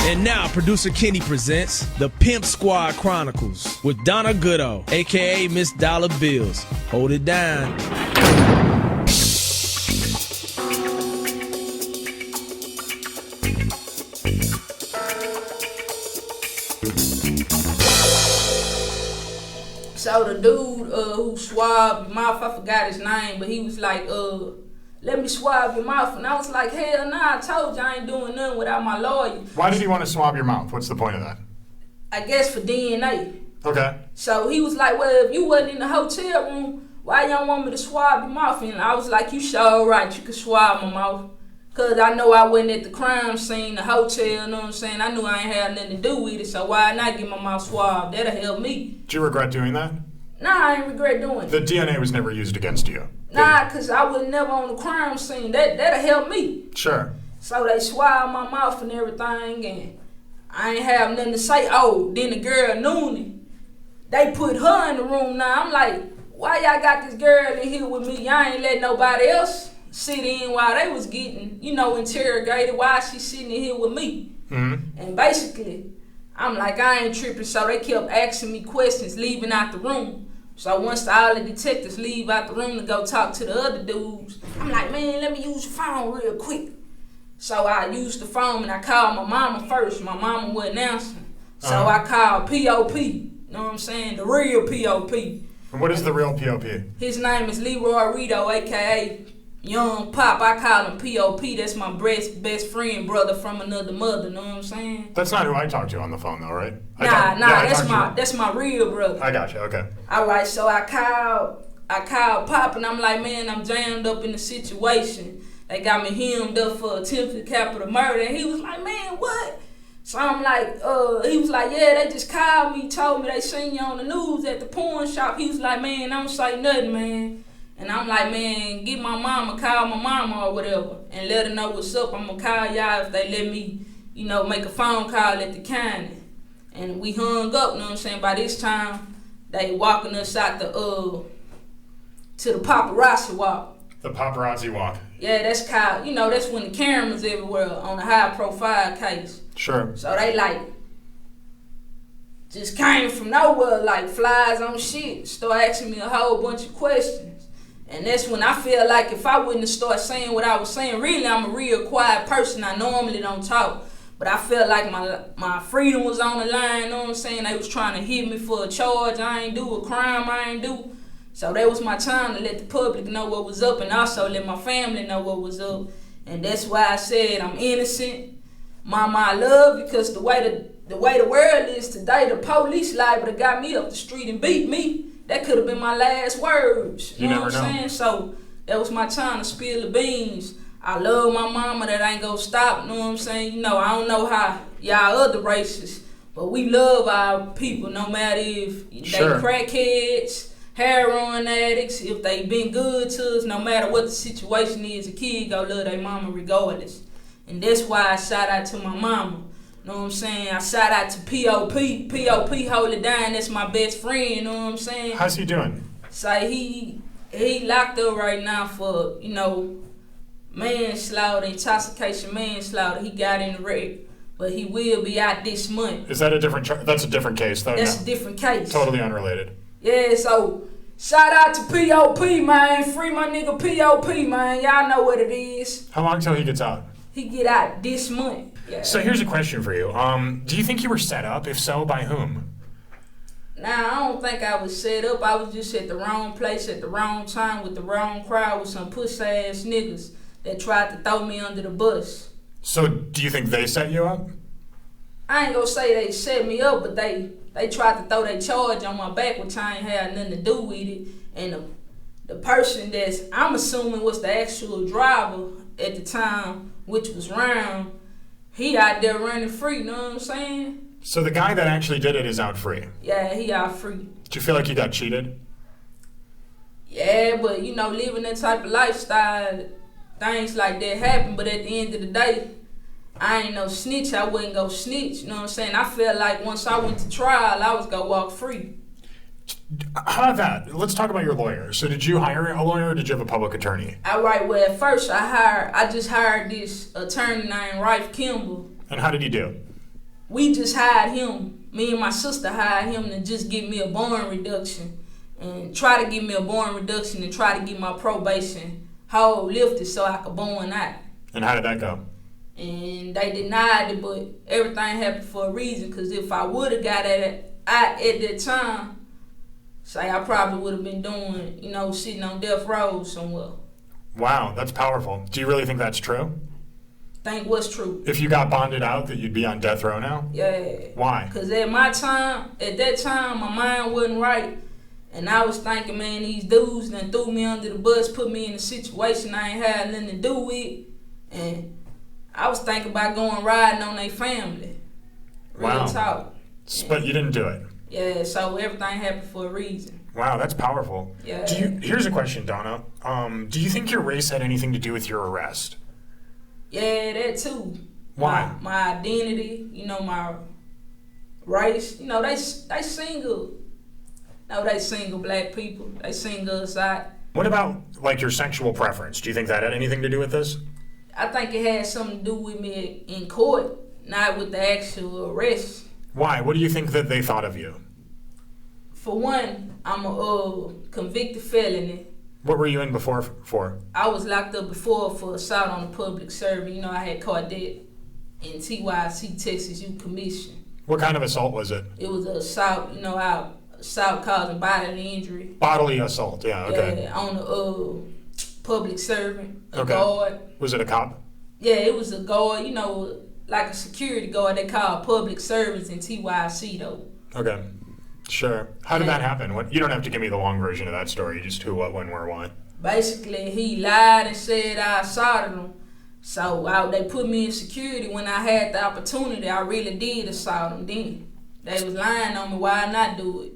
And now, producer Kenny presents the Pimp Squad Chronicles with Donna Goudeau, a.k.a. Miss Dollar Bills. Hold it down. So the dude who swabbed your mouth, I forgot his name, but he was like, let me swab your mouth. And I was like, hell nah, I told you I ain't doing nothing without my lawyer. Why did he want to swab your mouth? What's the point of that? I guess for DNA. Okay. So he was like, well, if you wasn't in the hotel room, why you don't want me to swab your mouth? And I was like, you sure right, you can swab my mouth. Because I know I wasn't at the crime scene, the hotel, you know what I'm saying? I knew I ain't had nothing to do with it, so why not get my mouth swabbed? That'll help me. Do you regret doing that? Nah, I ain't regret doing it. The DNA was never used against you? Nah, because I was never on the crime scene. That'll help me. Sure. So they swabbed my mouth and everything, and I ain't have nothing to say. Oh, then the girl, Noonie, they put her in the room now. I'm like, why y'all got this girl in here with me? Y'all ain't let nobody else sit in while they was getting, interrogated. Why she sitting in here with me? Mm-hmm. And basically, I'm like, I ain't tripping. So they kept asking me questions, leaving out the room. So once all the detectives leave out the room to go talk to the other dudes, I'm like, man, let me use the phone real quick. So I used the phone and I called my mama first. My mama wasn't answering. So I called P.O.P. You know what I'm saying? The real P.O.P. And what is the real P.O.P.? His name is Leroy Rito, a.k.a. Young Pop. I call him P.O.P. That's my best friend, brother from another mother. Know what I'm saying? That's not who I talked to on the phone, though, right? That's my real brother. I got you. Okay. All right, so I called Pop, and I'm like, man, I'm jammed up in the situation. They got me hemmed up for attempted capital murder, and he was like, man, what? So I'm like, he was like, yeah, they just called me, told me they seen you on the news at the porn shop. He was like, man, don't say nothing, man. And I'm like, man, get my mama, call my mama or whatever, and let her know what's up. I'm gonna call y'all if they let me, make a phone call at the county. And we hung up, you know what I'm saying? By this time, they walking us out to the paparazzi walk. The paparazzi walk. Yeah, that's called, that's when the cameras everywhere on a high profile case. Sure. So they just came from nowhere like flies on shit, start asking me a whole bunch of questions. And that's when I feel like if I wouldn't have started saying what I was saying, really I'm a real quiet person. I normally don't talk. But I felt like my freedom was on the line, you know what I'm saying? They was trying to hit me for a charge I ain't do, a crime I ain't do. So that was my time to let the public know what was up and also let my family know what was up. And that's why I said I'm innocent. Mama, I love you, because the way the world is today, the police liable to got me up the street and beat me. That could have been my last words. You know what I'm saying? So that was my time to spill the beans. I love my mama, that ain't gonna stop, you know what I'm saying? I don't know how y'all other races, but we love our people, no matter if they crackheads, heroin addicts, if they been good to us, no matter what the situation is, a kid go love their mama regardless. And that's why I shout out to my mama. You know what I'm saying? I shout out to P.O.P. P.O.P. hold it down. That's my best friend, you know what I'm saying? How's he doing? So he locked up right now for, manslaughter, intoxication manslaughter. He got in the wreck, but he will be out this month. Is that a different that's a different case, though? That's a different case. Totally unrelated. Yeah, so shout out to P.O.P., man. Free my nigga P.O.P., man. Y'all know what it is. How long till he gets out? He get out this month. Yeah. So here's a question for you. Do you think you were set up? If so, by whom? Nah, I don't think I was set up. I was just at the wrong place at the wrong time with the wrong crowd with some puss-ass niggas that tried to throw me under the bus. So do you think they set you up? I ain't gonna say they set me up, but they tried to throw their charge on my back, which I ain't had nothing to do with it. And the person that's, I'm assuming, was the actual driver at the time, which was Round, he out there running free, you know what I'm saying? So the guy that actually did it is out free? Yeah, he out free. Do you feel like you got cheated? Yeah, but living that type of lifestyle, things like that happen. But at the end of the day, I ain't no snitch. I wouldn't go snitch, you know what I'm saying? I felt like once I went to trial, I was gonna walk free. How about that? Let's talk about your lawyer. So did you hire a lawyer or did you have a public attorney? Well, at first I just hired this attorney named Rife Kimball. And how did he do? we just hired him. Me and my sister hired him to just give me a bond reduction and try to give me a bond reduction and try to get my probation hold lifted so I could bond out. And how did that go? And they denied it, but everything happened for a reason. Because if I would have got at that time, say I probably would have been doing, sitting on death row somewhere. Wow, that's powerful. Do you really think that's true? Think what's true. If you got bonded out, that you'd be on death row now? Yeah. Why? Because at that time, my mind wasn't right. And I was thinking, man, these dudes done threw me under the bus, put me in a situation I ain't had nothing to do with. And I was thinking about going riding on their family. Real talk. But you didn't do it. Yeah, so everything happened for a reason. Wow, that's powerful. Yeah. Here's a question, Donna. Do you think your race had anything to do with your arrest? Yeah, that too. Why? My identity, my race. They single. They single black people. They single us out. What about, like, your sexual preference? Do you think that had anything to do with this? I think it had something to do with me in court, not with the actual arrest. Why? What do you think that they thought of you? For one, I'm a convicted felony. What were you in before for? I was locked up before for assault on a public servant. I had caught that in TYC, Texas Youth Commission. What kind of assault was it? It was an assault, assault causing bodily injury. Bodily assault, yeah, okay. Yeah, on a public servant, a okay. guard. Was it a cop? Yeah, it was a guard, like a security guard they call public servants in TYC though. Okay, sure. How did that happen? You don't have to give me the long version of that story, just who, what, when, where, why. Basically, he lied and said I assaulted him. So they put me in security when I had the opportunity. I really did assault him then. They was lying on me why I not do it.